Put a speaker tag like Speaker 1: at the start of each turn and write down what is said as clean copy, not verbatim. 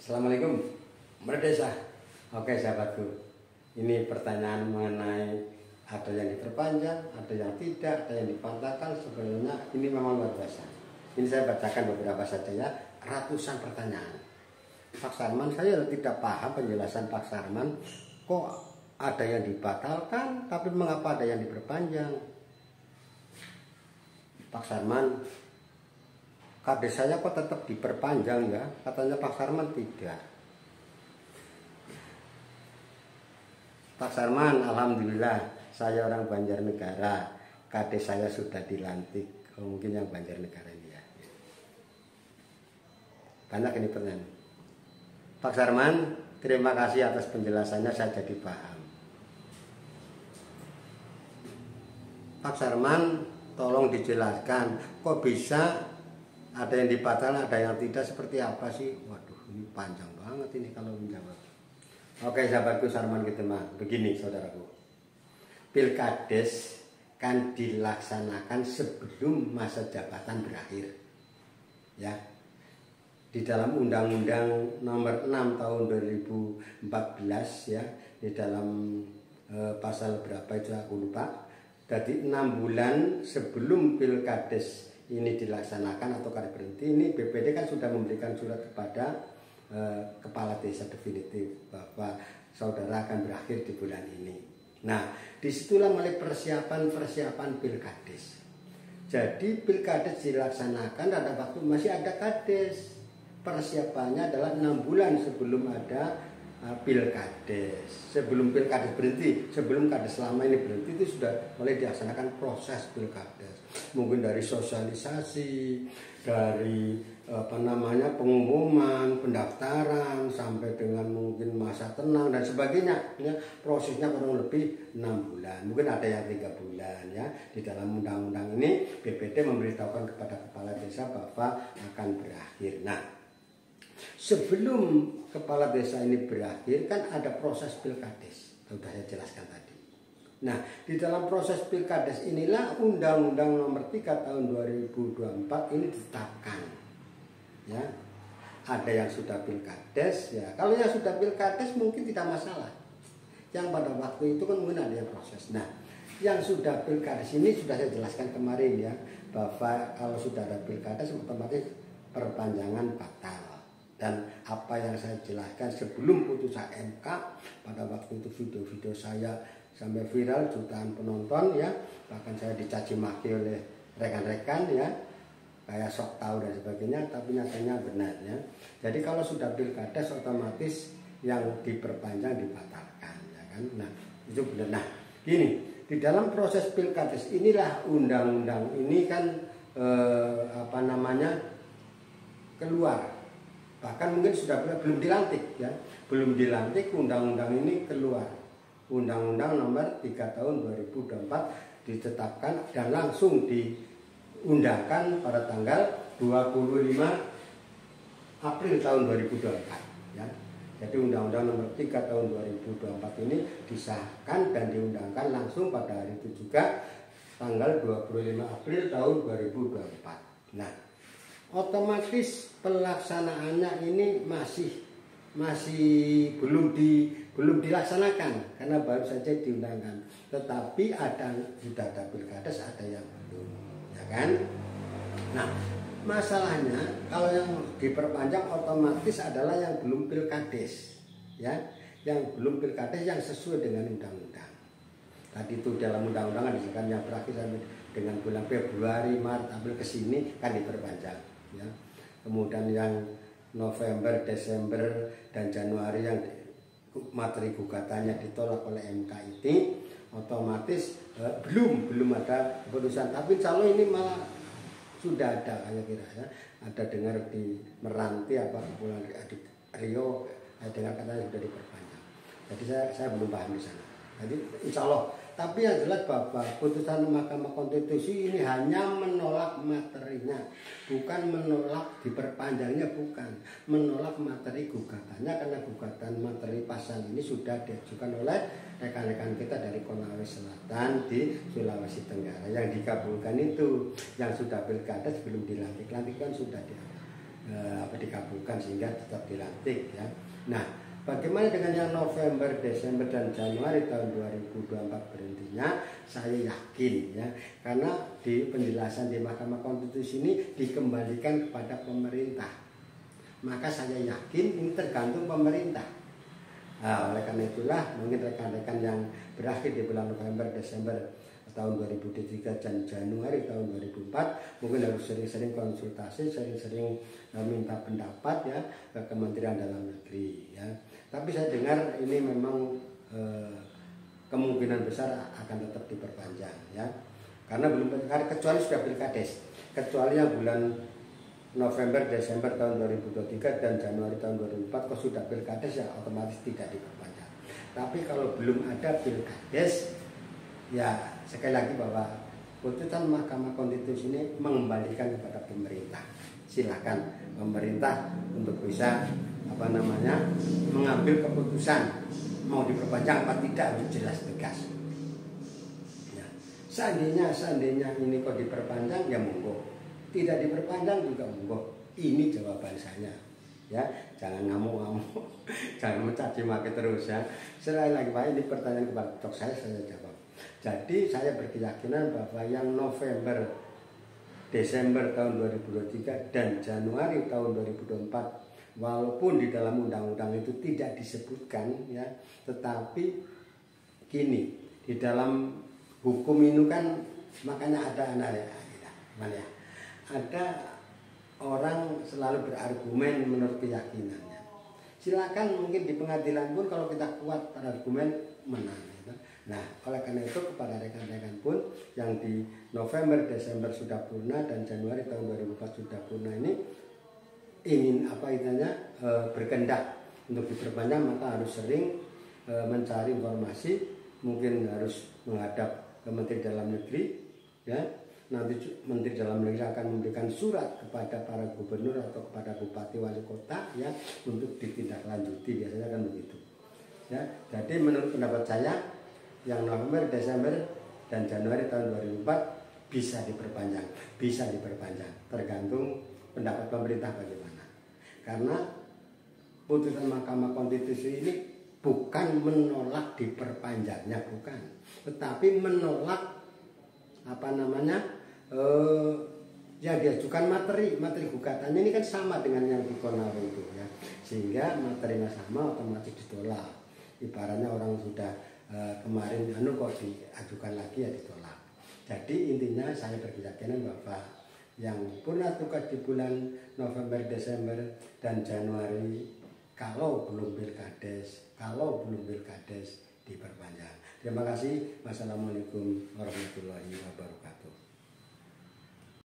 Speaker 1: Assalamualaikum, Merdesa. Oke sahabatku, ini pertanyaan mengenai ada yang diperpanjang, ada yang tidak, ada yang dipatahkan. Sebenarnya ini memang luar biasa. Ini saya bacakan beberapa saja ya, ratusan pertanyaan. Pak Sarman, saya tidak paham penjelasan Pak Sarman. Kok ada yang dibatalkan, tapi mengapa ada yang diperpanjang? Pak Sarman, kades saya kok tetap diperpanjang ya? Katanya Pak Sarman tidak. Pak Sarman, alhamdulillah saya orang Banjarnegara. Kades saya sudah dilantik. Oh, mungkin yang Banjarnegara ini ya. Banyak ini pertanyaan. Pak Sarman, terima kasih atas penjelasannya, saya jadi paham. Pak Sarman, tolong dijelaskan, kok bisa ada yang dibatalkan, ada yang tidak, seperti apa sih? Waduh, ini panjang banget ini kalau menjawab. Oke sahabatku Sarman gitu mah. Begini saudaraku, Pilkades kan dilaksanakan sebelum masa jabatan berakhir ya. Di dalam Undang-Undang Nomor 6 Tahun 2014 ya, di dalam pasal berapa itu aku lupa. Jadi 6 bulan sebelum Pilkades ini dilaksanakan atau kali berhenti, ini BPD kan sudah memberikan surat kepada kepala desa definitif bahwa saudara akan berakhir di bulan ini. Nah, disitulah mulai persiapan Pilkades. Jadi Pilkades dilaksanakan pada waktu masih ada kades. Persiapannya adalah 6 bulan sebelum ada Pilkades. Sebelum Pilkades berhenti, sebelum kades selama ini berhenti, itu sudah mulai dilaksanakan proses Pilkades. Mungkin dari sosialisasi, dari pengumuman, pendaftaran, sampai dengan mungkin masa tenang dan sebagainya ya, prosesnya kurang lebih 6 bulan, mungkin ada yang 3 bulan ya. Di dalam undang-undang ini BPD memberitahukan kepada kepala desa bahwa akan berakhir. Nah, sebelum kepala desa ini berakhir kan ada proses Pilkades, sudah saya jelaskan tadi. Nah, di dalam proses Pilkades inilah Undang-Undang Nomor 3 Tahun 2024 ini ditetapkan. Ya, ada yang sudah Pilkades ya. Kalau yang sudah Pilkades mungkin tidak masalah. Yang pada waktu itu kan mungkin ada yang proses. Nah, yang sudah Pilkades ini sudah saya jelaskan kemarin ya, bahwa kalau sudah ada Pilkades otomatis perpanjangan batal. Dan apa yang saya jelaskan sebelum putusan MK, pada waktu itu video-video saya sampai viral, jutaan penonton ya, bahkan saya dicaci maki oleh rekan-rekan ya, kayak sok tahu dan sebagainya, tapi nyatanya benar ya. Jadi kalau sudah Pilkades otomatis yang diperpanjang dibatalkan ya kan. Nah, itu benar. Nah, gini, di dalam proses Pilkades inilah undang-undang ini kan keluar. Bahkan mungkin sudah belum dilantik ya. Belum dilantik, undang-undang ini keluar. Undang-Undang Nomor 3 Tahun 2024 ditetapkan dan langsung diundangkan pada tanggal 25 April tahun 2024 ya. Jadi Undang-Undang Nomor 3 Tahun 2024 ini disahkan dan diundangkan langsung pada hari itu juga, tanggal 25 April tahun 2024. Nah, otomatis pelaksanaannya ini masih belum dilaksanakan karena baru saja diundangkan. Tetapi sudah ada Pilkades, ada yang belum, ya kan? Nah, masalahnya kalau yang diperpanjang otomatis adalah yang belum Pilkades, ya, yang belum Pilkades yang sesuai dengan undang-undang. Tadi itu dalam undang-undang disebutkan yang berakhir sampai dengan bulan Februari, Maret, April ke sini kan diperpanjang, ya. Kemudian yang November, Desember, dan Januari yang materi gugatannya ditolak oleh MK ini otomatis belum ada keputusan. Tapi insya Allah ini malah sudah ada, saya kira ya. Ada dengar di Meranti apa pulang di Rio, saya dengar katanya sudah diperpanjang. Jadi saya belum paham di sana. Jadi insya Allah. Tapi yang jelas bahwa putusan Mahkamah Konstitusi ini hanya menolak materinya, bukan menolak diperpanjangnya, bukan menolak materi gugatannya, karena gugatan materi pasal ini sudah diajukan oleh rekan-rekan kita dari Konawe Selatan di Sulawesi Tenggara. Yang dikabulkan itu yang sudah Pilkades belum dilantik kan sudah diangkat. dikabulkan sehingga tetap dilantik ya. Nah, bagaimana dengan yang November, Desember dan Januari tahun 2024 berhentinya? Saya yakin ya, karena di penjelasan di Mahkamah Konstitusi ini dikembalikan kepada pemerintah. Maka saya yakin ini tergantung pemerintah. Nah, oleh karena itulah mungkin rekan-rekan yang berakhir di bulan November, Desember tahun 2023 dan Januari tahun 2004 mungkin harus sering-sering konsultasi, sering-sering minta pendapat ya ke Kementerian Dalam Negeri ya. Tapi saya dengar ini memang kemungkinan besar akan tetap diperpanjang ya. Karena belum, kecuali sudah pilkades, kecuali yang bulan November, Desember tahun 2023 dan Januari tahun 2004 kalau sudah pilkades ya otomatis tidak diperpanjang. Tapi kalau belum ada pilkades ya sekali lagi bahwa putusan Mahkamah Konstitusi ini mengembalikan kepada pemerintah. Silakan pemerintah untuk bisa mengambil keputusan mau diperpanjang apa tidak, harus jelas tegas. Ya. Seandainya ini kok diperpanjang ya monggo, tidak diperpanjang juga monggo. Ini jawaban saya. Ya, jangan ngamuk-ngamuk, jangan mencaci maki terus ya. Sekali lagi Pak, ini pertanyaan kepada saya jawab. Jadi saya berkeyakinan bahwa yang November, Desember tahun 2023 dan Januari tahun 2024 walaupun di dalam undang-undang itu tidak disebutkan ya, tetapi gini, di dalam hukum ini kan makanya ada ada orang selalu berargumen menurut keyakinannya. Silakan mungkin di pengadilan pun kalau kita kuat berargumen menang. Nah, oleh karena itu kepada rekan-rekan pun yang di November, Desember sudah purna dan Januari tahun 2004 sudah purna ini ingin berkehendak untuk diperpanjang, maka harus sering mencari informasi, mungkin harus menghadap ke Menteri Dalam Negeri ya. Nanti Menteri Dalam Negeri akan memberikan surat kepada para gubernur atau kepada bupati wali kota ya untuk ditindaklanjuti, biasanya kan begitu. Ya, jadi menurut pendapat saya yang November, Desember dan Januari tahun 2004 bisa diperpanjang, tergantung pendapat pemerintah bagaimana. Karena putusan Mahkamah Konstitusi ini bukan menolak diperpanjangnya, bukan, tetapi menolak yang diajukan materi gugatannya ini kan sama dengan yang di Konawe itu ya, sehingga materinya sama otomatis ditolak. Ibaratnya orang sudah kemarin kok diajukan lagi ya ditolak. Jadi intinya saya berkeyakinan bahwa yang purna tugas di bulan November, Desember dan Januari kalau belum pilkades diperpanjang. Terima kasih. Wassalamualaikum warahmatullahi wabarakatuh.